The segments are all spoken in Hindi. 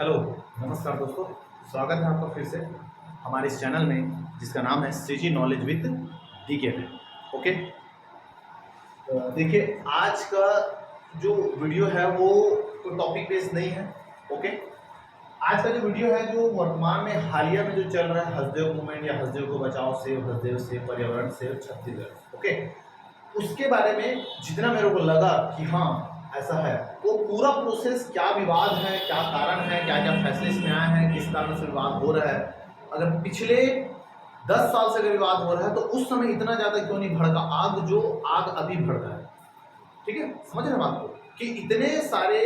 हेलो, नमस्कार दोस्तों। स्वागत है आपका फिर से हमारे इस चैनल में जिसका नाम है सीजी नॉलेज विद डीके में। ओके, देखिए आज का जो वीडियो है वो कोई टॉपिक बेस्ड नहीं है। ओके, आज का जो वीडियो है जो वर्तमान में हालिया में जो चल रहा है हसदेव मूवमेंट या हसदेव को बचाओ सेव हसदेव सेव पर्यावरण सेव छत्तीसगढ़, ओके, उसके बारे में जितना मेरे को लगा कि हाँ ऐसा है, वो पूरा प्रोसेस क्या विवाद है, क्या कारण है, क्या क्या फैसले इसमें आए हैं, किस कारण से विवाद हो रहा है। अगर पिछले 10 साल से अगर विवाद हो रहा है तो उस समय इतना ज्यादा क्यों नहीं भड़का आग अभी भड़का है। ठीक है, समझ रहे हैं बात को कि इतने सारे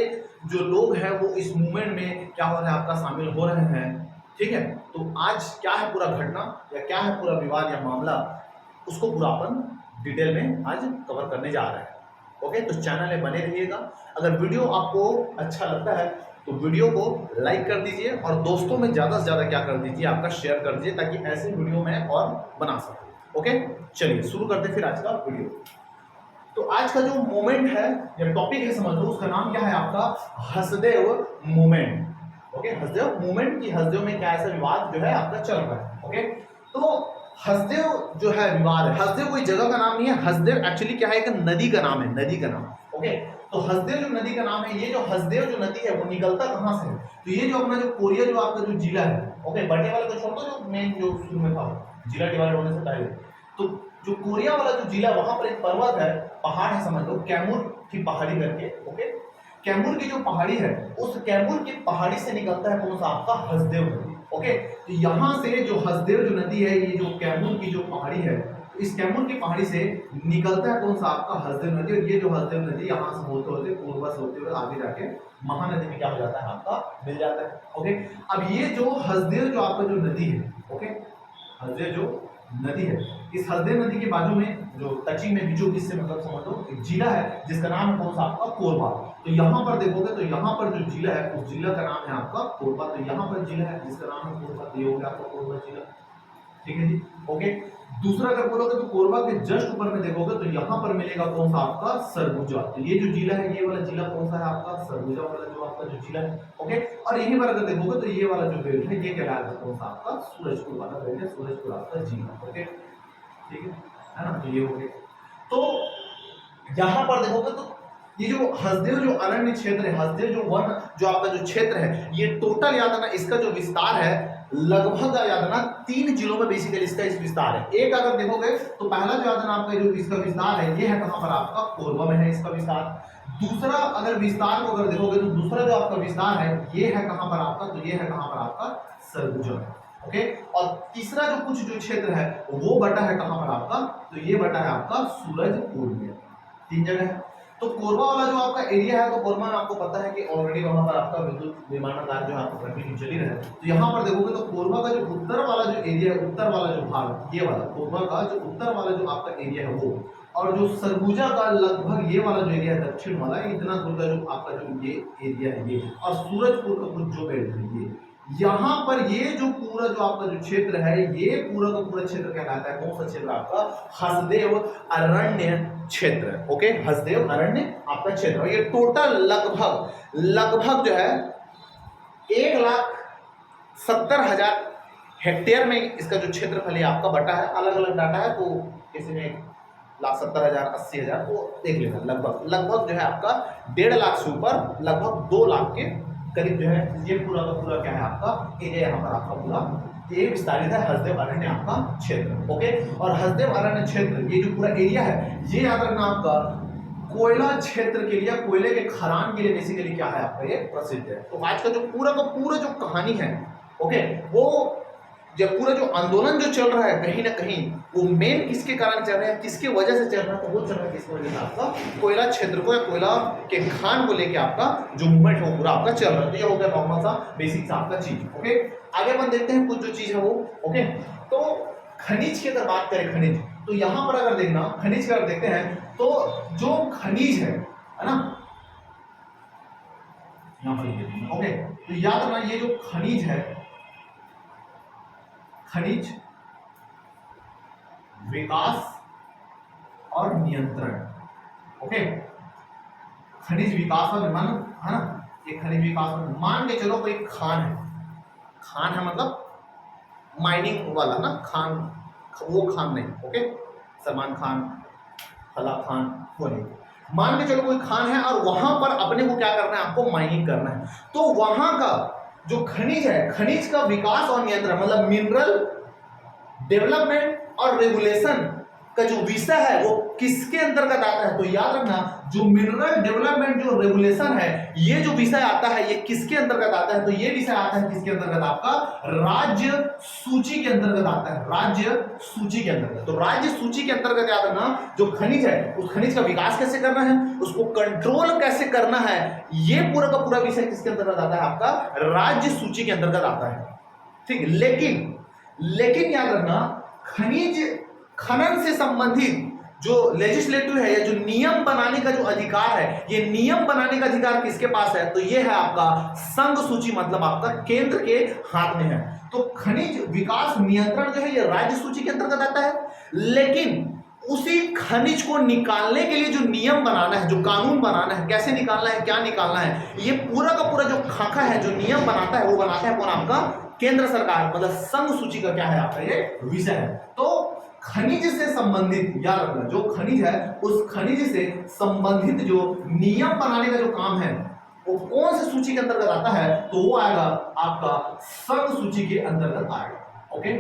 जो लोग हैं वो इस मूवमेंट में क्या हो रहा है आपका शामिल हो रहे हैं। ठीक है, तो आज क्या है पूरा घटना या क्या है पूरा विवाद या मामला, उसको पूरा अपन डिटेल में आज कवर करने जा रहे हैं। ओके, तो चैनल में बने रहिएगा। अगर वीडियो आपको अच्छा लगता है तो वीडियो को लाइक कर दीजिए और दोस्तों में ज्यादा से ज्यादा क्या कर दीजिए, आपका शेयर कर दीजिए ताकि ऐसे वीडियो मैं और बना सकूं। ओके, चलिए शुरू करते फिर आज का वीडियो। तो आज का जो मोमेंट है या टॉपिक है समझ लो, उसका नाम क्या है आपका Hasdeo movement. Okay, Hasdeo movement की हसदेव में क्या ऐसा विवाद जो है आपका चल रहा है। ओके, तो हसदेव जो है विवाद है, हसदेव कोई जगह का नाम नहीं है। हसदेव एक्चुअली क्या है, एक नदी का नाम है, नदी का नाम। ओके, तो हसदेव जो नदी का नाम है, ये जो हसदेव जो नदी है वो निकलता कहां से है, तो ये जो अपना जो कोरिया जो आपका जो जिला है, ओके, बटे वाला को छोड़ दो, जो मेन जो शुरू में था जिला डिवाइड होने से पहले, तो जो कोरिया वाला जो जिला, वहां पर एक पर्वत है, पहाड़ है, समझ लो कैमूर की पहाड़ी करके। ओके, कैमूर की जो पहाड़ी है, उस कैमूर की पहाड़ी से निकलता है कौन सा आपका हसदेव नदी। ओके, तो यहां से जो हसदेव जो नदी है, ये जो कैमूर की जो पहाड़ी है, इस कैमूर की पहाड़ी से निकलता है कौन सा आपका हसदेव नदी। और ये जो हसदेव नदी यहाँ से होते होते पूर्वा से होते हुए आगे जाके महानदी में क्या हो जाता है आपका मिल जाता है। ओके, अब ये जो हसदेव जो आपका जो नदी है, ओके, हसदेव जो नदी है, इस हसदेव नदी के बाजू में जो टचिंग में बीचों बीच से मतलब समझ लो एक जिला है जिसका नाम है कौन सा आपका कोरबा। तो यहाँ पर देखोगे तो यहाँ पर जो जिला है उस जिला का नाम है आपका कोरबा। तो यहाँ पर जिला है जिसका नाम है कोरबा, तो ये हो गया आपका कोरबा जिला। ठीक है जी, ओके। दूसरा अगर बोलोगे तो कोरबा के जस्ट ऊपर में देखोगे तो यहाँ पर मिलेगा कौन सा आपका सरगुजा। तो ये जो जिला है, ये वाला जिला कौन सा है आपका सरगुजा वाला जो आपका जो जिला है। ओके, और यहीं पर अगर देखोगे तो ये वाला जो बेल्ट है, ये कहलाता है कौन सा आपका सूरजपुर वाला बेल्ट है, सूरजपुर आपका जिला। ओके, ठीक है ना, तो ये हो गया। तो यहाँ पर देखोगे तो ये जो हसदेव जो अरण्य क्षेत्र है, हसदेव जो वन जो आपका जो क्षेत्र है, ये टोटल याद रखना इसका जो विस्तार है लगभग याद रखना 3 जिलों में बेसिकली इसका इस विस्तार है। एक अगर देखोगे तो पहला जो याद रखना आपका जो इसका विस्तार है, ये है कहां पर आपका कोरबा में है इसका विस्तार। दूसरा अगर विस्तार को अगर देखोगे तो दूसरा जो आपका विस्तार है ये है कहां पर आपका, तो ये है कहां पर आपका सरगुजा। ओके, और तीसरा जो कुछ जो क्षेत्र है वो बटा है कहां पर आपका, तो ये बटा है आपका सूरजपुर में। 3 जगह है। तो कोरबा वाला जो आपका एरिया है, तो कोरबा में आपको पता है कि ऑलरेडी वहां पर आपका विद्युत विमानन जो आपका कंटिन्यू चली रहा है। तो यहाँ पर देखोगे तो कोरबा का जो उत्तर वाला जो एरिया है, उत्तर वाला जो भाग, ये वाला कोरबा का जो उत्तर वाला जो आपका एरिया है वो, और जो सरगुजा का लगभग ये वाला जो एरिया है दक्षिण वाला, इतना दूर का जो आपका जो ये एरिया है ये, और सूरजपुर का कुछ जो बेल्ट है ये, यहाँ पर ये जो पूरा जो आपका जो क्षेत्र है, ये पूरा का पूरा क्षेत्र क्या कहलाता है, कौन सा क्षेत्र आपका हसदेव अरण्य क्षेत्र। ओके, हसदेव अरण्य आपका क्षेत्र। ये टोटल लगभग जो है 1,70,000 हेक्टेयर में इसका जो क्षेत्रफल आपका बटा है। अलग अलग डाटा है, तो किसी में 1,70,000 80,000 तो देख लेना। लगभग जो है आपका 1.5 लाख से ऊपर लगभग 2 लाख के करीब जो है ये पूरा का पूरा क्या है आपका एरिया, यहाँ पर आपका पूरा ये विस्तारित है हसदेव अरण्य आपका क्षेत्र। ओके, और हसदेव अरण्य क्षेत्र ये जो पूरा एरिया है, ये याद रखना आपका कोयला क्षेत्र के लिए, कोयले के खदान के लिए बेसिकली क्या है आपका ये प्रसिद्ध है। तो आज का जो पूरा जो कहानी है, ओके, वो जब पूरा जो आंदोलन जो चल रहा है कहीं ना कहीं वो मेन किसके कारण चल रहा है, किसके वजह से चल रहा है, तो वो चल रहा है किसकी वजह से आपका कोयला क्षेत्र को या कोयला के खान को लेके आपका जो मूवमेंट है वो पूरा आपका चल रहा है। तो ये हो गया नॉर्मल सा बेसिक सा आपका चीज। ओके, आगे अपन देखते हैं कुछ जो चीज है वो। ओके, तो खनिज की अगर बात करें, खनिज, तो यहां पर अगर देखना खनिज का अगर देखते हैं तो जो खनिज है ना, यहां पर ओके, तो याद रखना ये जो खनिज है, खनिज विकास और नियंत्रण। ओके, खनिज विकास और निर्माण है ना, ये खनिज विकास में मान के चलो कोई खान है, खान है मतलब माइनिंग वाला ना, खान वो खान नहीं, ओके, सलमान खान, फला खान वो नहीं, मान के चलो कोई खान है और वहां पर अपने को क्या करना है, आपको माइनिंग करना है। तो वहां का जो खनिज है, खनिज का विकास और नियंत्रण मतलब मिनरल डेवलपमेंट और रेगुलेशन का जो विषय है वो किसके अंतर्गत आता है, तो याद रखना जो मिनरल डेवलपमेंट जो रेगुलेशन है ये जो विषय आता है ये किसके अंतर्गत आता है, तो ये विषय आता है किसके अंतर्गत, आपका राज्य सूची के अंतर्गत आता है, राज्य सूची के अंतर्गत। तो राज्य सूची के अंतर्गत याद रखना जो खनिज है उस खनिज का विकास कैसे करना है, उसको कंट्रोल कैसे करना है, ये पूरा का पूरा विषय किसके अंतर्गत आता है, आपका राज्य सूची के अंतर्गत आता है, ठीक। लेकिन याद रखना खनिज खनन से संबंधित जो लेजिस्लेटिव है या जो नियम बनाने का जो अधिकार है, ये नियम बनाने का अधिकार किसके पास है, तो ये है आपका संघ सूची, मतलब आपका केंद्र के हाथ में है। तो खनिज विकास नियंत्रण जो है ये राज्य सूची के अंतर्गत आता है, लेकिन उसी खनिज को निकालने के लिए जो नियम बनाना है, जो कानून बनाना है, कैसे निकालना है, क्या निकालना है, ये पूरा का पूरा जो खाका है, जो नियम बनाता है वो बनाता है कौन, आपका केंद्र सरकार, मतलब संघ सूची का क्या है, आपका ये विषय है। तो खनिज से संबंधित याद रखना जो खनिज है उस खनिज से संबंधित जो नियम बनाने का जो काम है वो कौन सी सूची के अंतर्गत आता है, तो वो आएगा आपका संघ सूची के अंतर्गत आएगा, ओके।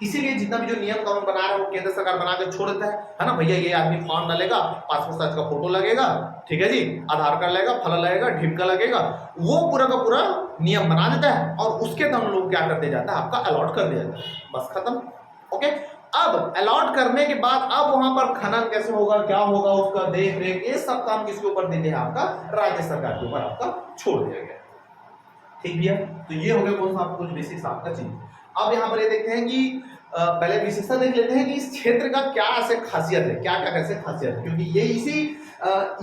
इसीलिए जितना भी जो नियम कानून बना रहा है वो केंद्र सरकार बना के छोड़ देता है ना, भैया ये आदमी फॉर्म डालेगा, पासपोर्ट साइज का फोटो लगेगा, ठीक है जी, आधार कार्ड लगेगा, फला लगेगा, ढिमका लगेगा, वो पूरा का पूरा नियम बना देता है और उसके हम लोग क्या कर दिया जाता है, आपका अलॉट कर दिया जाता है, बस खत्म, ओके। अब अलॉट करने के बाद अब वहां पर खनन कैसे होगा, क्या होगा, उसका देख रेख, ये सब काम किसके ऊपर देते हैं, आपका राज्य सरकार के ऊपर आपका छोड़ दिया गया, ठीक भैया। तो ये हो गया कौन सा आपको कुछ बेसिक्स आपका चीज। अब यहाँ पर ये देखते हैं कि पहले विशेषता देख लेते हैं कि इस क्षेत्र का क्या ऐसे खासियत है, क्या क्या कैसे खासियत है, क्योंकि ये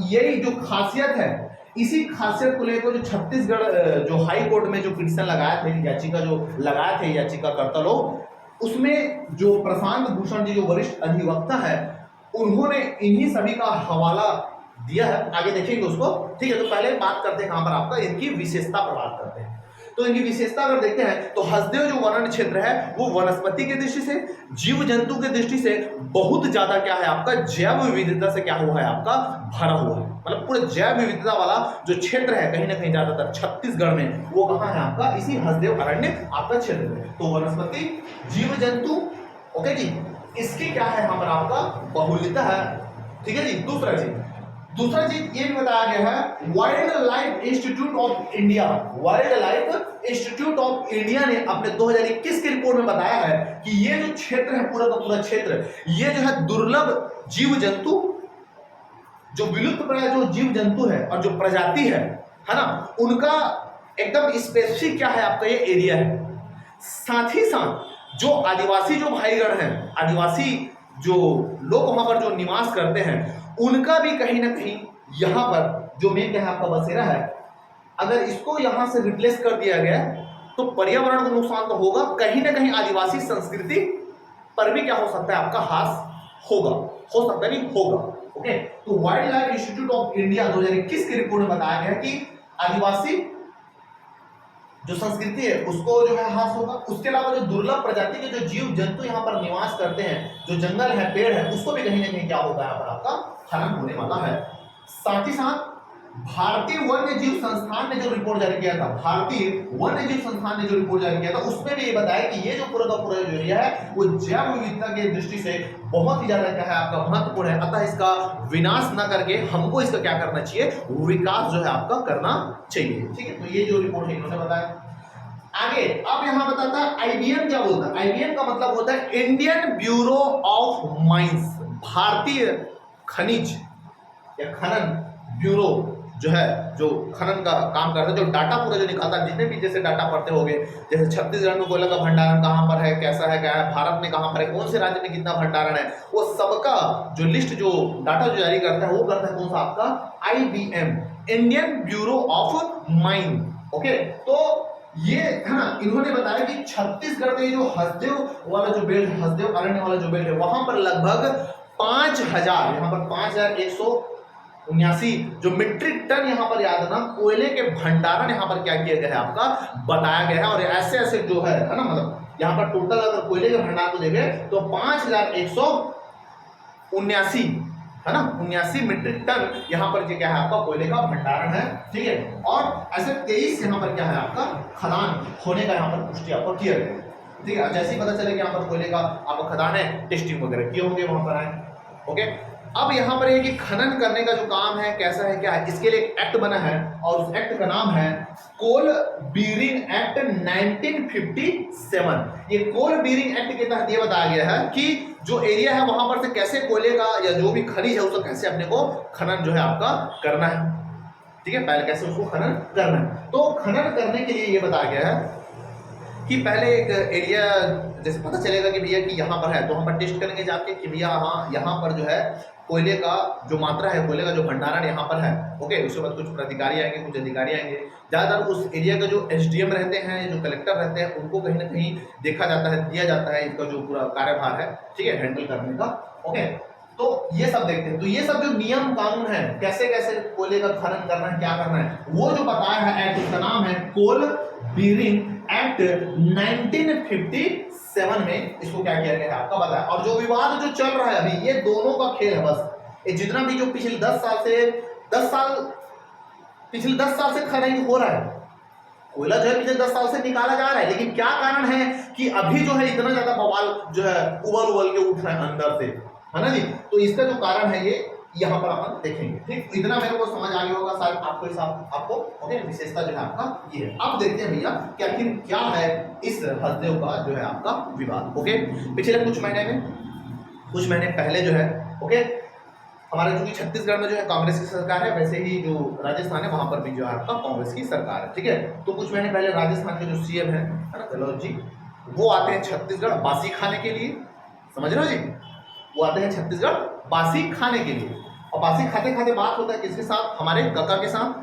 यही जो खासियत है, इसी खासियत को लेकर जो छत्तीसगढ़ जो हाई कोर्ट में जो पिटीशन लगाए थे, याचिका जो लगाए थे याचिकाकर्ता लोग, उसमें जो प्रशांत भूषण जी जो वरिष्ठ अधिवक्ता है उन्होंने इन्हीं सभी का हवाला दिया है, आगे देखेंगे उसको, ठीक है। तो पहले बात करते हैं कहां पर आपका इनकी विशेषता पर बात करते हैं। तो इनकी विशेषता अगर देखते हैं तो हसदेव जो वनारण्य क्षेत्र है वो वनस्पति की दृष्टि से, जीव जंतु की दृष्टि से बहुत ज्यादा क्या है, आपका जैव विविधता से क्या हुआ है, आपका भरा हुआ है, मतलब पूरे जैव विविधता वाला जो क्षेत्र है कहीं ना कहीं ज्यादातर छत्तीसगढ़ में वो कहाँ है, आपका इसी हसदेव अरण्य आपका क्षेत्र में। तो वनस्पति, जीव जंतु, ओके जी, इसकी क्या है यहाँ पर आपका बहुल्यता है, ठीक है जी। दूसरा चीज ये भी बताया गया है, wild life institute of India, wild life institute of India ने अपने 2021 की रिपोर्ट में बताया है कि ये जो क्षेत्र है पूरा का पूरा क्षेत्र, ये जो है दुर्लभ जीव जंतु, जो विलुप्त प्राय जो जीव जंतु है और जो प्रजाति है ना, उनका एकदम स्पेसिफिक क्या है, आपका ये एरिया है। साथ ही साथ जो आदिवासी जो भाईगण हैं, आदिवासी जो लोग वहां पर जो निवास करते हैं, उनका भी कहीं ना कहीं यहाँ पर जो मेन क्या है, आपका बसेरा है, अगर इसको यहाँ से रिप्लेस कर दिया गया तो पर्यावरण को नुकसान तो होगा, कहीं ना कहीं आदिवासी संस्कृति पर भी क्या हो सकता है, आपका हास होगा, हो सकता नहीं होगा, ओके। तो wild life institute of India 2021 की रिपोर्ट में बताया गया कि आदिवासी जो संस्कृति है उसको जो है हास होगा। उसके अलावा जो दुर्लभ प्रजाति के जो जीव जंतु यहाँ पर निवास करते हैं, जो जंगल है, पेड़ है, उसको भी कहीं ना कहीं क्या होगा, यहाँ पर आपका हनन होने वाला है। साथ ही साथ भारतीय वन्य जीव संस्थान ने जो रिपोर्ट जारी किया था, भारतीय वन्य जीव संस्थान ने जो रिपोर्ट जारी किया था, उसमें भी ये बताया कि ये जो पूरा का पूरा जो एरिया है वो जैव विविधता की दृष्टि से बहुत ही ज्यादा क्या है, आपका महत्वपूर्ण है। अतः इसका विनाश न करके हमको इसका क्या करना चाहिए, विकास जो है आपका करना चाहिए, ठीक है। तो ये जो रिपोर्ट है इन्होंने बताया। आगे अब यहां बताता है आईबीएम क्या बोलता है, आईबीएम का मतलब होता है इंडियन ब्यूरो ऑफ माइंस, भारतीय खनिज या खनन ब्यूरो जो है, जो खनन का काम करता है, जो डाटा पूरा जो निकालता है, जितने भी जैसे डाटा पढ़ते होंगे, जैसे छत्तीसगढ़ में कोयला का भंडारण कहाँ पर है, कैसा है, क्या है, भारत में कहाँ पर है, कौन से राज्य में कितना भंडारण है, वो सबका जो लिस्ट जो डाटा जो जारी करता है वो करता है कौन सा, आपका IBM, Indian bureau of mine, okay. तो ये है ना, इन्होंने बताया कि छत्तीसगढ़ में जो हसदेव वाला जो बेल्ट, हसदेव अरण्य वाला जो बेल्ट है, वहां पर लगभग 5000, यहाँ पर 5100 79 जो मीट्रिक टन यहाँ पर याद रखना कोयले के भंडारण यहाँ पर क्या किया गया है आपका बताया गया है। और ऐसे ऐसे जो है ना, मतलब यहाँ पर टोटल अगर कोयले के भंडार को देखें तो 5179 है ना, 79 मीट्रिक टन यहाँ पर क्या है आपका कोयले का भंडारण है, ठीक है। और ऐसे 23 यहाँ पर क्या है आपका खदान होने का यहाँ पर पुष्टि आपको किया गया है, ठीक है। जैसे ही पता चले कि यहाँ पर कोयले का आपका खदान है, टेस्टिंग वगैरह किए होंगे वहां पर आए, ओके। अब यहाँ पर है कि खनन करने का जो काम है कैसा है क्या है, इसके लिए एक एक्ट बना है और उस एक्ट का नाम है कोल बीरिंग एक्ट 1957। ये कोल बीरिंग एक्ट के तहत ये बताया गया है कि जो एरिया है वहां पर से कैसे कोयले का या जो भी खनिज है उसको कैसे अपने को खनन जो है आपका करना है, ठीक है। पहले कैसे उसको खनन करना है, तो खनन करने के लिए ये बताया गया है कि पहले एक एरिया जैसे पता चलेगा कि भैया कि यहाँ पर है तो हम पर टेस्ट करेंगे जाके कि भैया हाँ यहाँ पर जो है कोयले का जो मात्रा है, कोयले का जो भंडारण यहाँ पर है, ओके। उसके बाद कुछ प्राधिकारी आएंगे, कुछ अधिकारी आएंगे, ज़्यादातर उस एरिया का जो एसडीएम रहते हैं, जो कलेक्टर रहते हैं, उनको कहीं ना कहीं देखा जाता है, दिया जाता है इसका जो पूरा कार्यभार है, ठीक है, हैंडल करने का, ओके। तो ये सब देखते हैं, तो ये सब जो नियम कानून है कैसे कैसे कोयले का खनन करना है, क्या करना है, वो जो बताया है एक्ट, उसका नाम है कोल बीरिंग एक्ट 1957 में इसको क्या किया गया है आपका बताया। और जो विवाद जो चल रहा है अभी, ये दोनों का खेल है बस। ये जितना भी जो पिछले 10 साल से खनन हो रहा है, कोयला जो है पिछले 10 साल से निकाला जा रहा है, लेकिन क्या कारण है कि अभी जो है इतना ज्यादा बवाल जो है उबल के उठ रहा है अंदर से, है ना जी। तो इसका जो कारण है ये यहाँ पर अपन देखेंगे, ठीक। तो इतना मेरे को समझ आ गया होगा शायद आपको, इस आपको ओके, विशेषता जो है आपका ये है। अब देखते हैं भैया कि आखिर क्या है इस हसदेव का जो है आपका विवाद, ओके। पिछले कुछ महीने पहले जो है, ओके, हमारे चूंकि छत्तीसगढ़ में जो है कांग्रेस की सरकार है, वैसे ही जो राजस्थान है वहां पर भी जो है आपका कांग्रेस की सरकार है, ठीक है। तो कुछ महीने पहले राजस्थान के जो सीएम है ना गहलोत जी, वो आते हैं छत्तीसगढ़ बासी खाने के लिए, समझ रहे हो जी, वो आते हैं छत्तीसगढ़ बासी खाने के लिए। और बासी खाते खाते बात होता है किसके साथ, हमारे काका के साथ,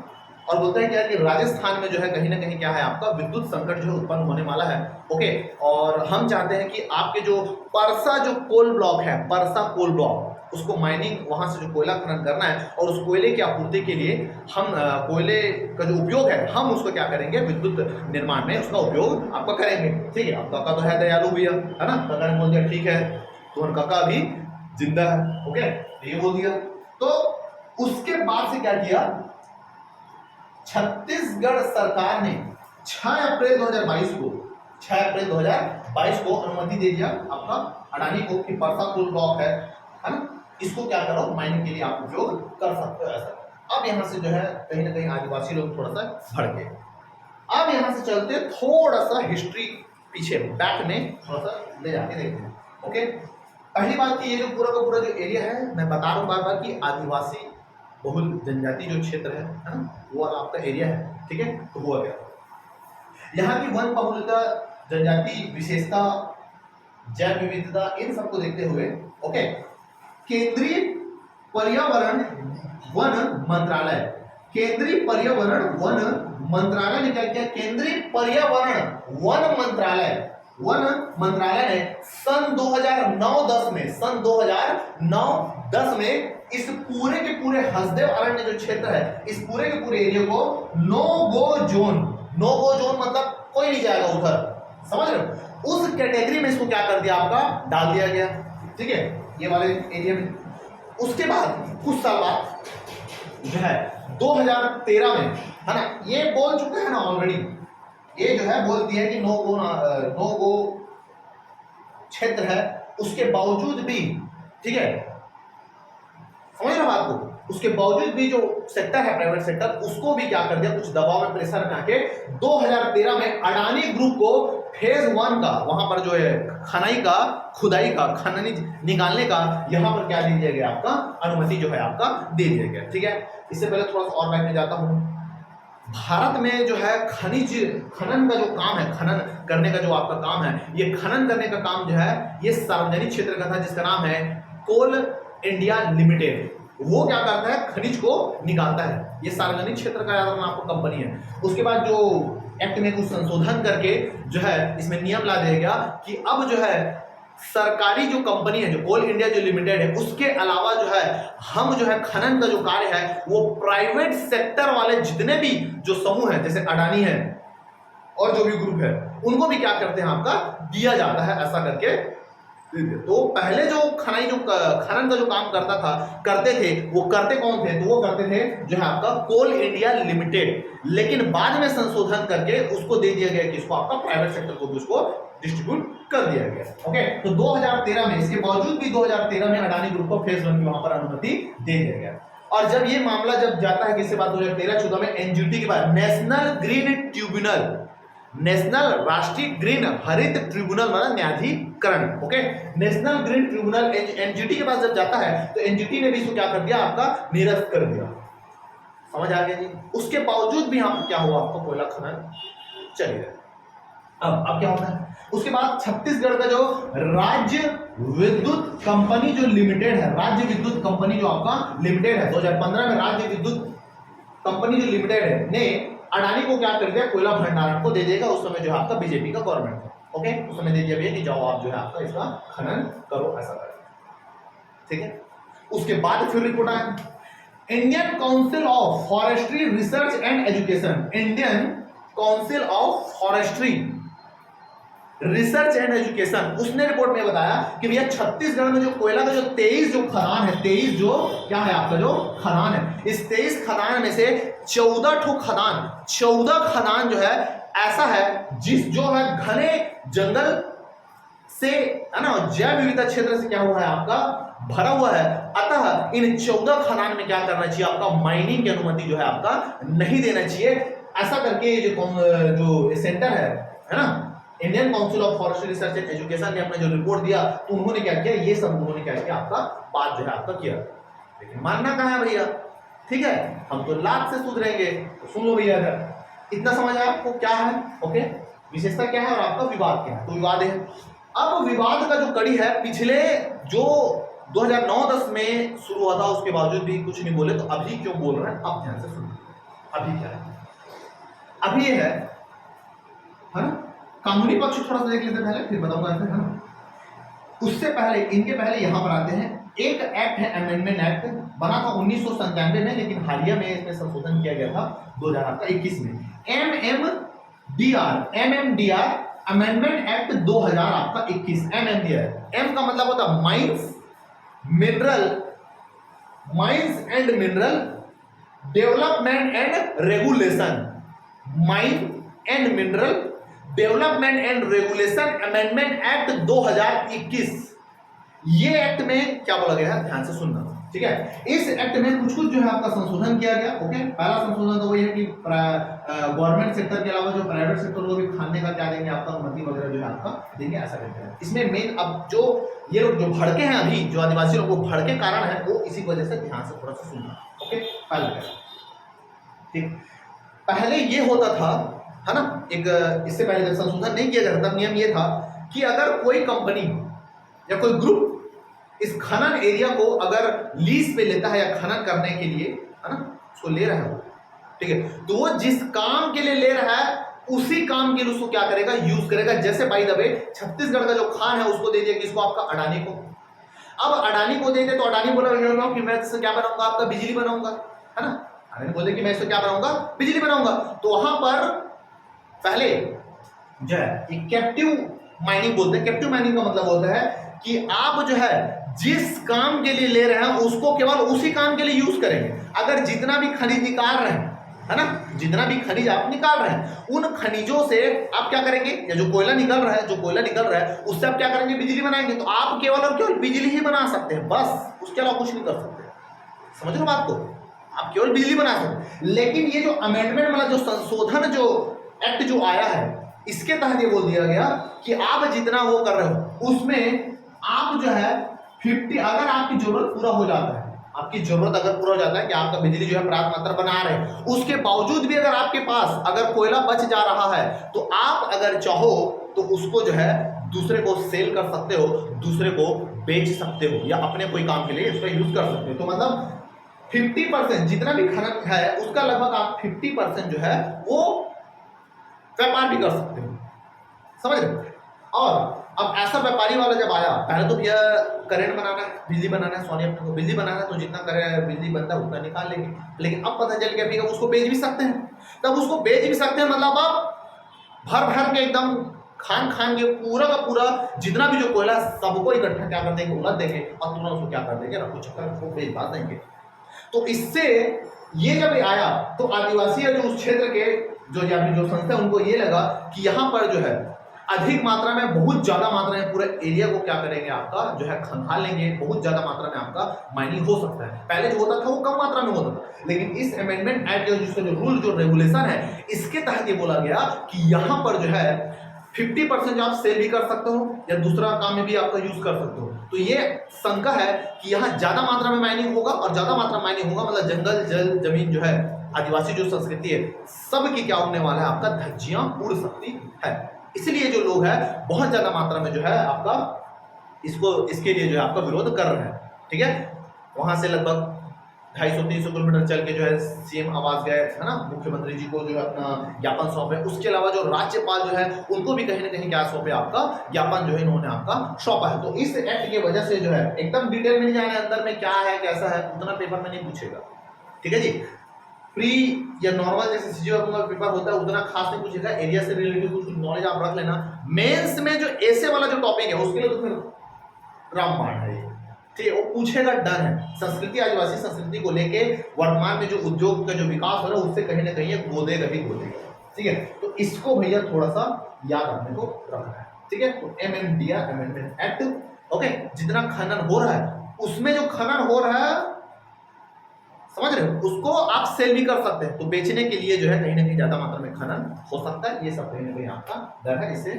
और बोलते हैं क्या कि राजस्थान में जो है कहीं ना कहीं क्या है आपका विद्युत संकट जो है उत्पन्न होने वाला है, ओके। और हम चाहते हैं कि आपके जो परसा जो कोल ब्लॉक है, परसा कोल ब्लॉक, उसको माइनिंग वहां से जो कोयला खनन करना है और उस कोयले की आपूर्ति के लिए हम कोयले का जो उपयोग है हम उसको क्या करेंगे, विद्युत निर्माण में उसका उपयोग आपका करेंगे, ठीक है। अब काका तो है दयालु भैया, है ना, काका ने बोल दिया ठीक है, तो काका भी जिंदा है, ओके, ये बोल दिया। तो उसके बाद से क्या किया, छत्तीसगढ़ सरकार ने 6 अप्रैल 2022 को अनुमति दे दिया आपका अडानी को कि परसा कोल ब्लॉक है ना, इसको क्या करो माइनिंग के लिए आप उपयोग कर सकते हो ऐसा। अब यहां से जो है कहीं ना कहीं आदिवासी लोग थोड़ा सा भड़के। अब यहां से चलते थोड़ा सा हिस्ट्री पीछे बैक में थोड़ा सा ले जाके देखते हैं, ओके। पहली बात कि ये जो पूरा का पूरा जो एरिया है, मैं बता रहा हूँ बार बार कि आदिवासी बहुल जनजाति जो क्षेत्र है ना, वो वाला आपका एरिया है, ठीक है। तो हुआ क्या, यहाँ की वन बहुलता, जनजाति विशेषता, जैव विविधता, इन सबको देखते हुए, ओके, केंद्रीय पर्यावरण वन मंत्रालय ने क्या किया, केंद्रीय पर्यावरण वन मंत्रालय ने सन 2009-10 में इस पूरे के पूरे हसदेव अरण्य जो क्षेत्र है, इस पूरे के पूरे एरिया को नो गो जोन मतलब कोई नहीं जाएगा उधर, समझ रहे हो, उस कैटेगरी में इसको क्या कर दिया आपका डाल दिया गया, ठीक है, ये वाले एरिया में। उसके बाद कुछ साल बाद जो है 2013 में, है ना, ये बोल चुके हैं ना ऑलरेडी, ये जो है बोल दिया कि नो गो क्षेत्र है, उसके बावजूद भी, ठीक है, समझ रहे बात को, उसके बावजूद भी जो सेक्टर है प्राइवेट सेक्टर, उसको भी क्या कर दिया, कुछ दबाव में प्रेशर में आके 2013 में अडानी ग्रुप को फेज 1 का वहां पर जो है खुदाई का खनन निकालने का यहाँ पर क्या दे दिया गया आपका अनुमति जो है आपका दे दिया गया, ठीक है। इससे पहले थोड़ा सा और बैक में जाता हूँ। भारत में जो है खनन का जो काम है, खनन करने का जो आपका काम है, ये खनन करने का काम जो है ये सार्वजनिक क्षेत्र का था, जिसका नाम है कोल इंडिया लिमिटेड। वो क्या करता है, खनिज को निकालता है, ये सार्वजनिक क्षेत्र का आपको कंपनी है। उसके बाद जो एक्ट में कुछ संशोधन करके जो है इसमें नियम ला दिया गया कि अब जो है सरकारी जो कंपनी है, जो कोल इंडिया जो लिमिटेड है, उसके अलावा जो है हम जो है खनन का जो कार्य है वो प्राइवेट सेक्टर वाले जितने भी जो समूह है, जैसे अडानी है और जो भी ग्रुप है, उनको भी क्या करते हैं आपका दिया जाता है, ऐसा करके। तो पहले जो खनन का जो काम करते थे, वो करते कौन थे? तो वो करते थे जो है आपका कोल इंडिया लिमिटेड, लेकिन बाद में संशोधन करके उसको दे दिया गया कि इसको आपका प्राइवेट सेक्टर को भी उसको डिस्ट्रीब्यूट कर दिया गया। ओके, तो 2013 में, इसके बावजूद भी 2013 में अडानी ग्रुप को फेज 1 की वहां पर अनुमति दे दिया गया। और जब ये मामला जब जाता है किसके बाद, 2013-14 में एनजीटी के बाद नेशनल ग्रीन ट्रिब्यूनल, नेशनल राष्ट्रीय ग्रीन हरित ट्रिब्यूनल मतलब न्यायाधिकरण, okay, national green tribunal NGT के पास जब जाता है तो एनजीटी ने भी इसको क्या कर दिया, आपका निरस्त कर दिया। समझ आ गया जी? उसके बावजूद भी यहाँ पर क्या हुआ, आपको कोयला खनन चलेगा। अब क्या होता है उसके बाद, छत्तीसगढ़ का जो राज्य विद्युत कंपनी जो लिमिटेड है, राज्य विद्युत कंपनी जो आपका लिमिटेड है, 2015 में राज्य विद्युत कंपनी जो लिमिटेड है ने अडानी को क्या कर दिया, कोयला भंडारण को दे देगा। उस समय जो है आपका बीजेपी का गवर्नमेंट था, ओके, उस समय दे दिया भैया कि जाओ आप जो है आपका इसका खनन करो, ऐसा करो, ठीक है। उसके बाद फिर रिपोर्ट आया, Indian council of forestry research and education, Indian council of forestry research and education, उसने रिपोर्ट में बताया कि भैया छत्तीसगढ़ में जो कोयला का जो 23 जो खदान है, 23 जो क्या है आपका जो खदान है, इस 23 खदान में से 14 खदान जो है ऐसा है जिस जो है घने जंगल से, है ना, जैव विविधता क्षेत्र से क्या हुआ है आपका भरा हुआ है। अतः इन 14 खदान में क्या करना चाहिए, आपका माइनिंग की अनुमति जो है आपका नहीं देना चाहिए। ऐसा करके जो सेंटर है ना, Indian council of forestry research and education ने अपने जो रिपोर्ट दिया तो उन्होंने क्या किया, ये सब उन्होंने क्या किया, आपका बात जो है आपका किया, लेकिन मानना कहाँ है भैया, ठीक है, हम तो लाभ से सुधरेंगे। तो सुन लो भैया, इतना समझ आया आपको क्या है, ओके, विशेषता क्या है और आपका विवाद क्या है। तो विवाद है, अब विवाद का जो कड़ी है, पिछले जो 2009-10 में शुरू हुआ था उसके बावजूद भी कुछ नहीं बोले, तो अभी क्यों बोल रहे हैं, आप ध्यान से सुनिए। अभी क्या है, अभी ये है ना, कानूनी पक्ष थोड़ा सा देख लेते पहले, फिर बताऊंगा ऐसे, है ना। उससे पहले, इनके पहले यहां पर आते हैं, एक एक्ट है अमेंडमेंट एक्ट, बना था 1997 में, लेकिन हालिया में इसमें संशोधन किया गया था 2021 में, एमएमडीआर अमेंडमेंट एक्ट 2000 आपका 21। एमएमडीआर, एम का मतलब होता है mines and mineral development and regulation, mine and mineral development and regulation amendment act 2021। ये एक्ट में क्या बोला गया है, ध्यान से सुनना, ठीक है। इस एक्ट में कुछ जो है आपका संशोधन किया गया, ओके। पहला संशोधन तो वही है कि गवर्नमेंट सेक्टर के अलावा जो प्राइवेट सेक्टर को भी खाने का क्या देंगे, आपका अनुमति वगैरह जो है आपका देंगे, ऐसा करते हैं। इसमें मेन अब जो ये लोग जो भड़के हैं, अभी जो आदिवासी लोग, वो भड़के कारण है, वो इसी वजह से ध्यान से थोड़ा सा सुनना, ओके। पहला, ठीक, पहले ये होता था, है ना, एक इससे पहले जब संशोधन नहीं किया जाता तब नियम ये था कि अगर कोई कंपनी या कोई ग्रुप इस खनन एरिया को अगर लीज पे लेता है या खनन करने के लिए, है ना, उसको ले रहा है, ठीक है, तो वो जिस काम के लिए ले रहा है उसी काम के लिए उसको क्या करेगा, यूज करेगा। जैसे बाय द वे छत्तीसगढ़ का जो खान है उसको दे दिया किसको, आपका अडानी को। अब अडानी को दे दे तो अडानी बोला कि मैं इससे क्या बनाऊंगा, आपका बिजली बनाऊंगा, है ना, अडानी बोले कि मैं इससे क्या बनाऊंगा, बिजली बनाऊंगा। तो वहां पर पहले जो है कैप्टिव माइनिंग बोलते हैं। कैप्टिव माइनिंग का मतलब होता है कि आप जो है जिस काम के लिए ले रहे हैं उसको केवल उसी काम के लिए यूज करेंगे। अगर जितना भी खनिज निकाल रहे हैं, है ना, जितना भी खनिज आप निकाल रहे हैं, उन खनिजों से आप क्या करेंगे, या जो कोयला निकल रहा है उससे आप क्या करेंगे, बिजली बनाएंगे। तो आप केवल और केवल बिजली ही बना सकते हैं, बस, उसके अलावा कुछ नहीं कर सकते। समझ लो बात को, आप केवल बिजली बना सकते। लेकिन ये जो अमेंडमेंट मतलब जो संशोधन जो एक्ट जो आया है, इसके तहत ये बोल दिया गया कि आप जितना वो कर रहे हो उसमें आप जो है 50, अगर आपकी जरूरत पूरा हो जाता है, आपकी जरूरत अगर पूरा हो जाता है कि आपका बिजली जो है पर्याप्त मात्रा बना रहे हैं, उसके बावजूद भी अगर आपके पास अगर कोयला बच जा रहा है तो आप अगर चाहो तो उसको जो है दूसरे को सेल कर सकते हो, दूसरे को बेच सकते हो, या अपने कोई काम के लिए उसका यूज कर सकते हो। तो मतलब 50% जितना भी खनन है उसका लगभग आप 50% जो है वो व्यापार भी कर सकते हो, समझ रहे। और अब ऐसा व्यापारी वाला जब आया, पहले तो भैया करंट बनाना है, बिजली बनाना है, सोनी अपने को बिजली बनाना है, तो जितना करे बिजली बनता है उतना निकाल लेंगे। लेकिन अब पता चल गया भैया उसको बेच भी सकते हैं, तब उसको बेच भी सकते हैं मतलब आप भर भर के एकदम खान खान के पूरा का पूरा जितना भी जो कोयला सबको इकट्ठा क्या कर देंगे, उलट देंगे और तुरंत उसको क्या कर देंगे ना कुछ चक्कर उसको बेच बांध देंगे। तो इससे ये जब आया तो आदिवासी जो उस क्षेत्र के जो संस्था उनको ये लगा कि यहाँ पर जो है अधिक मात्रा में, बहुत ज्यादा मात्रा में पूरे एरिया को क्या करेंगे आपका जो है खंगाल लेंगे, बहुत ज्यादा मात्रा में आपका माइनिंग हो सकता है। पहले जो होता था वो कम मात्रा में होता था, लेकिन इस अमेंडमेंट एक्ट जिसका जो रूल जो रेगुलेशन है इसके तहत ये बोला गया कि यहाँ पर जो है 50% आप सेल भी कर सकते हो या दूसरा काम में भी आपका यूज कर सकते हो। तो ये शंका है कि यहाँ ज्यादा मात्रा में माइनिंग होगा, और ज्यादा मात्रा में माइनिंग होगा मतलब जंगल जल जमीन जो है आदिवासी जो संस्कृति है सब की क्या होने वाला है, आपका धज्जियां उड़ सकती है। इसलिए जो लोग हैं बहुत ज्यादा मात्रा में जो है आपका इसके लिए जो है आपका विरोध कर रहे हैं। ठीक है, वहां से लगभग 250-300 किलोमीटर चल के जो है सीएम आवास गए, है ना, मुख्यमंत्री जी को जो है अपना ज्ञापन सौंपे। उसके अलावा जो राज्यपाल जो है उनको भी कहीं ना कहीं क्या सौंपे, आपका ज्ञापन जो है इन्होंने आपका सौंपा है। तो इस एक्ट की वजह से जो है एकदम डिटेल में नहीं जाना है, अंदर में क्या है कैसा है उतना पेपर में नहीं पूछेगा। ठीक है जी, प्री या नॉर्मल जैसे सीजीओ का पेपर होता है उतना खास नहीं पूछेगा, एरिया से रिलेटेड कुछ नॉलेज आप रख लेना। मेंस में जो ऐसे वाला जो टॉपिक है उसके लिए तो फिर रामबाण है, ठीक है, वो पूछेगा डर है। संस्कृति आदिवासी संस्कृति को लेके वर्तमान में जो उद्योग का जो विकास हो रहा है उससे कहीं ना कहीं गोदेगा ही गोदेगा। ठीक है, तो इसको भैया थोड़ा सा याद रखने को रखना है। ठीक है, तो एमएनडीआर अमेंडमेंट एक्ट, ओके, जितना खनन हो रहा है उसमें जो खनन हो रहा है समझ रहे हो उसको आप सेल भी कर सकते हैं, तो बेचने के लिए जो है कहीं ना कहीं ज्यादा मात्रा में खनन हो सकता है। ये सब कहीं ना कहीं आपका डर है, इससे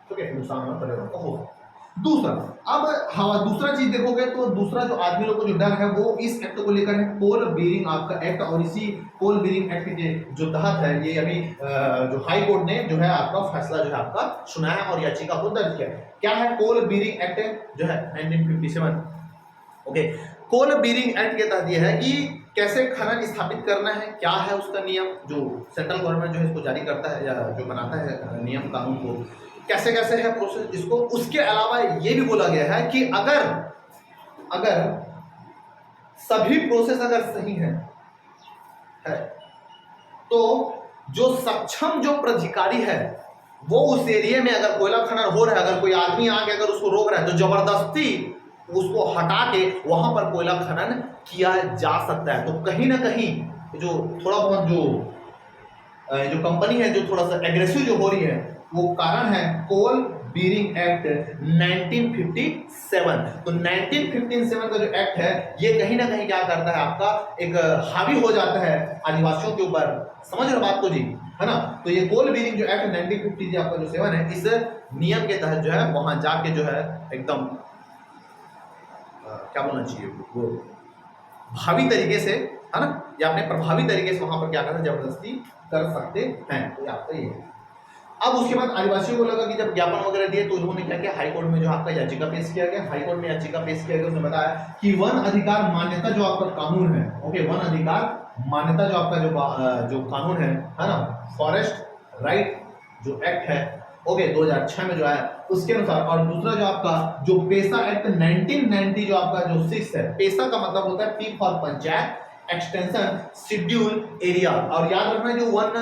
ठीक नुकसान पर्यावरण को हो सकता है। दूसरा, अब हाँ दूसरा चीज देखोगे तो दूसरा जो आदमी लोग को जो डर है वो इस एक्ट को लेकर है, कोल बीरिंग आपका एक्ट। और इसी कोल बीरिंग एक्ट के जो तहत है ये अभी जो हाई कोर्ट ने जो है आपका फैसला जो है आपका सुनाया और याचिका को दर्ज किया। क्या है कोल बीरिंग एक्ट जो है 1957। ओके, कोल बीरिंग एक्ट के तहत यह है कि कैसे खनन स्थापित करना है, क्या है उसका नियम, जो सेंट्रल गवर्नमेंट जो है इसको जारी करता है या जो बनाता है नियम कानून को, कैसे कैसे है प्रोसेस इसको। उसके अलावा ये भी बोला गया है कि अगर सभी प्रोसेस अगर सही है तो जो सक्षम जो प्राधिकारी है वो उस एरिया में अगर कोयला खनन हो रहा है, अगर कोई आदमी आके अगर उसको रोक रहा है तो जबरदस्ती उसको हटा के वहां पर कोयला खनन किया जा सकता है। तो कहीं ना कहीं जो थोड़ा बहुत जो कंपनी है जो थोड़ा सा एग्रेसिव जो हो रही है वो कारण है कोल बीरिंग एक्ट 1957। तो 1957 का जो एक्ट है ये कहीं ना कहीं क्या करता है आपका एक हावी हो जाता है आदिवासियों के ऊपर, समझ रहे बात को जी, है ना। तो ये कोल बीरिंग जो एक्ट 1950 आपका जो 7 है इस नियम के तहत जो है वहां जाके जो है एकदम क्या बोलना चाहिए वो भावी तरीके से, है ना, या अपने प्रभावी तरीके से वहां पर क्या करना जबरदस्ती कर सकते हैं। तो आपका ये है। अब उसके बाद आदिवासियों को लगा कि जब ज्ञापन वगैरह दिए तो उन्होंने क्या किया, हाई कोर्ट में जो आपका याचिका पेश किया गया, हाई कोर्ट में याचिका पेश किया गया, उसने बताया कि वन अधिकार मान्यता जो आपका कानून है, ओके, वन अधिकार मान्यता जो आपका जो कानून है ना, फॉरेस्ट राइट जो एक्ट है, ओके, 2006 में जो आया उसके अनुसार, और दूसरा जो आपका जो पेसा एक्ट 1990 जो आपका जो 6 है, पेसा का मतलब होता है P for panchayat extension schedule area. और याद रखना जो वन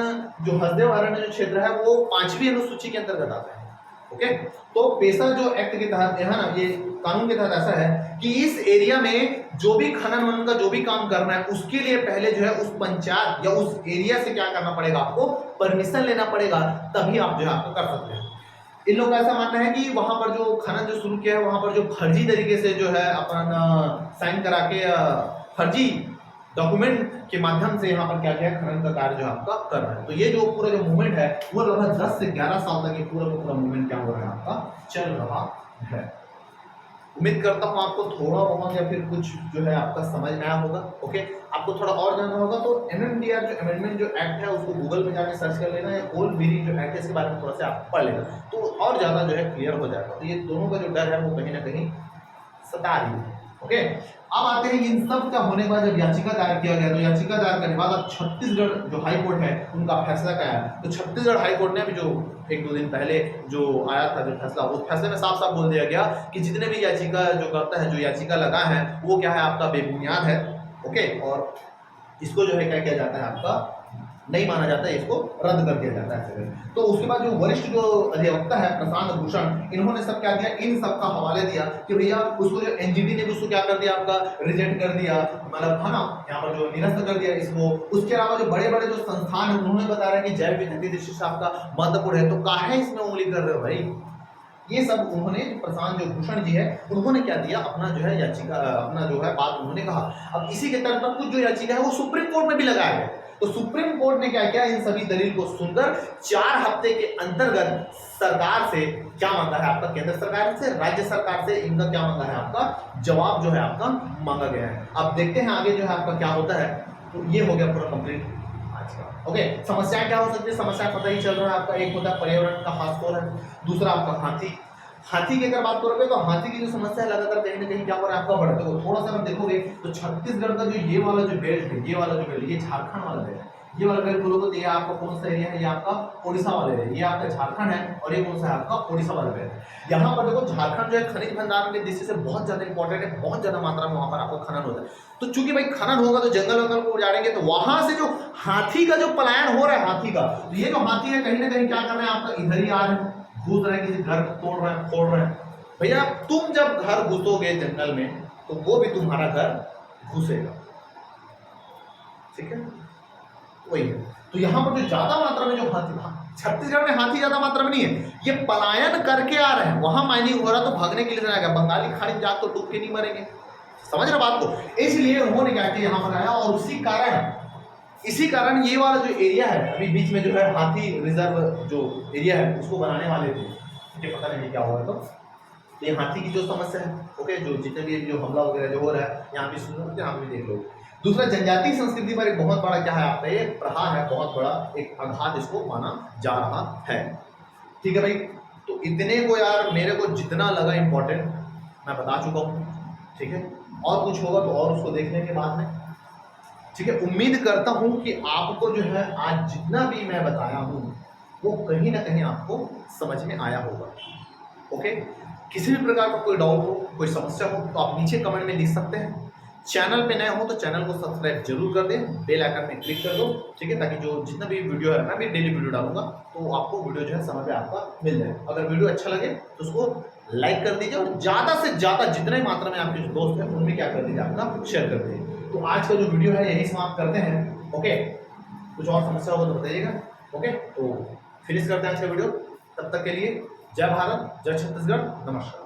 जो हसदेव अरण्य जो क्षेत्र है वो 5वीं अनुसूची के अंतर्गत आता है। ओके, तो पेशा जो एक्ट के तहत है ना, ये कानून के तहत ऐसा है कि इस एरिया में जो भी खनन वनन का जो भी काम करना है उसके लिए पहले जो है उस पंचायत या उस एरिया से क्या करना पड़ेगा, आपको परमिशन लेना पड़ेगा, तभी आप जो है आपको कर सकते हैं। इन लोगों का ऐसा मानना है कि वहां पर जो खनन जो शुरू किया है वहां पर जो फर्जी तरीके से जो है अपन साइन करा के फर्जी डॉक्यूमेंट के माध्यम से यहाँ पर क्या क्या खनन का कार्य जो आपका कर रहा है। तो ये जो पूरा जो मूवमेंट है वो लगभग 10 से 11 साल तक ये पूरा का पूरा मूवमेंट क्या हो रहा है आपका चल रहा है। उम्मीद करता हूँ आपको थोड़ा बहुत या फिर कुछ जो है आपका समझ में आया होगा। ओके, आपको थोड़ा और जानना होगा तो एमएमडीआर जो अमेंडमेंट जो एक्ट है उसको गूगल में जाके सर्च कर लेना, या कोल बीरिंग जो एक्ट है इसके बारे में थोड़ा सा आप पढ़ लेना तो और ज्यादा जो है क्लियर हो जाएगा। तो ये दोनों का जो डर है वो कहीं ना कहीं सता रही है। ओके, अब आते हैं इन सब का होने के बाद जब याचिका दायर किया गया तो याचिका दायर करने के बाद अब छत्तीसगढ़ जो हाई कोर्ट है उनका फैसला क्या है, तो छत्तीसगढ़ हाई कोर्ट ने अभी जो एक दो दिन पहले जो आया था जो फैसला, उस फैसले में साफ साफ बोल दिया गया कि जितने भी याचिका जो करता है, जो याचिका लगा है वो क्या है आपका बेबुनियाद है। ओके, और इसको जो है क्या किया जाता है आपका नहीं माना जाता है, इसको रद्द कर दिया जाता है। तो उसके बाद जो वरिष्ठ जो अधिवक्ता है प्रशांत भूषण, इन्होंने सब क्या दिया, इन सब का हवाले दिया कि भैया उसको जो एनजीटी ने उसको क्या कर दिया आपका रिजेक्ट कर दिया, मतलब है ना, यहाँ पर जो निरस्त कर दिया इसको। उसके अलावा जो बड़े बड़े जो संस्थान है उन्होंने बता रहा है कि जैव विविधता दृष्टि से आपका महत्वपूर्ण है, तो काहे इसमें उंगली कर रहे हो भाई। ये सब उन्होंने प्रशांत जो भूषण जी है उन्होंने क्या दिया, अपना जो है याचिका अपना जो है बात उन्होंने कहा। अब इसी के तर्ज पर कुछ जो याचिका है वो सुप्रीम कोर्ट में भी लगाया गया, तो सुप्रीम कोर्ट ने क्या किया, इन सभी दलील को सुनकर 4 हफ्ते के अंतर्गत सरकार से क्या मांगा है आपका, केंद्र सरकार से, राज्य सरकार से, इनका क्या मांगा है आपका जवाब जो है आपका मांगा गया है। अब देखते हैं आगे जो है आपका क्या होता है। तो ये हो गया पूरा कंप्लीट आज का। ओके, समस्याएं क्या हो सकती है, समस्या पता ही चल रहा है आपका, एक होता है पर्यावरण का खासतौर है, दूसरा आपका हाथी की अगर बात करोगे तो हाथी की जो समस्या है लगातार कहीं ना कहीं क्या हो रहा है आपका बढ़ते हो। थोड़ा सा अगर देखोगे तो छत्तीसगढ़ का जो ये वाला जो बेल्ट है, ये वाला जो बेल्ट, ये झारखंड वाला बेल्ट है, ये वाला बेल्ट बोलोगे तो ये आपका कौन सा एरिया है, ये आपका उड़ीसा वाला एरिया, ये आपका झारखंड है, और ये कौन सा है आपका उड़ीसा वाला बेल्ट। यहाँ पर देखो झारखंड जो है खनिज भंडारण के दृष्टि से बहुत ज्यादा इंपॉर्टेंट है, बहुत ज्यादा मात्रा में वहां पर आपको खनन होता है। तो चूंकि भाई खनन होगा तो जंगल वंगल को उजाड़ेंगे, तो वहां से जो हाथी का जो पलायन हो रहा है हाथी का, तो ये जो हाथी है कहीं ना कहीं क्या कर रहे हैं आपका इधर ही आ रहे हैं, घुस रहे हैं, किसी घर तोड़ रहे हैं, फोड़ रहे हैं। भैया तुम जब घर घुसोगे जंगल में तो वो भी तुम्हारा घर घुसेगा, ठीक है, वही है। तो यहाँ पर जो ज्यादा मात्रा में जो हाथी, छत्तीसगढ़ में हाथी ज्यादा मात्रा में नहीं है, ये पलायन करके आ रहे हैं, वहां माइनिंग हो रहा तो भागने के लिए जाएगा, बंगाली खाड़ी में जाकर तो डूब के नहीं मरेंगे, समझ रहे बात को। इसलिए उन्होंने क्या किया यहाँ पर आया, और इसी कारण ये वाला जो एरिया है अभी बीच में जो है हाथी रिजर्व जो एरिया है उसको बनाने वाले थे, मुझे पता नहीं क्या हुआ। तो ये हाथी की जो समस्या है, ओके, जो जितने भी जो हमला वगैरह जो हो रहा है यहाँ पे सुनो, यहाँ पे देख लो। दूसरा जनजातीय संस्कृति पर एक बहुत बड़ा क्या है आपका ये प्रहार है, बहुत बड़ा एक आघात इसको माना जा रहा है, ठीक है भाई। तो इतने को यार मेरे को जितना लगा इंपॉर्टेंट मैं बता चुका हूँ, ठीक है, और कुछ होगा तो और उसको देख लेंगे बाद में, ठीक है। उम्मीद करता हूँ कि आपको जो है आज जितना भी मैं बताया हूँ वो कहीं ना कहीं आपको समझ में आया होगा, ओके। किसी भी प्रकार का कोई डाउट हो, कोई समस्या हो तो आप नीचे कमेंट में लिख सकते हैं। चैनल पे नए हो तो चैनल को सब्सक्राइब जरूर कर दें, बेल आइकन में क्लिक कर दो, ठीक है, ताकि जो जितना भी वीडियो है, मैं भी डेली वीडियो डालूंगा तो आपको वीडियो जो है समय पे आपका मिल जाए। अगर वीडियो अच्छा लगे तो उसको लाइक कर दीजिए, और ज़्यादा से ज़्यादा जितने मात्रा में आपके जो दोस्त हैं उनमें क्या कर दीजिए, आपका शेयर कर दीजिए। तो आज का जो वीडियो है यही समाप्त करते हैं, ओके। कुछ और समस्या होगा तो बताइएगा, ओके। तो फिनिश करते हैं आज का वीडियो, तब तक के लिए जय भारत, जय छत्तीसगढ़, नमस्कार।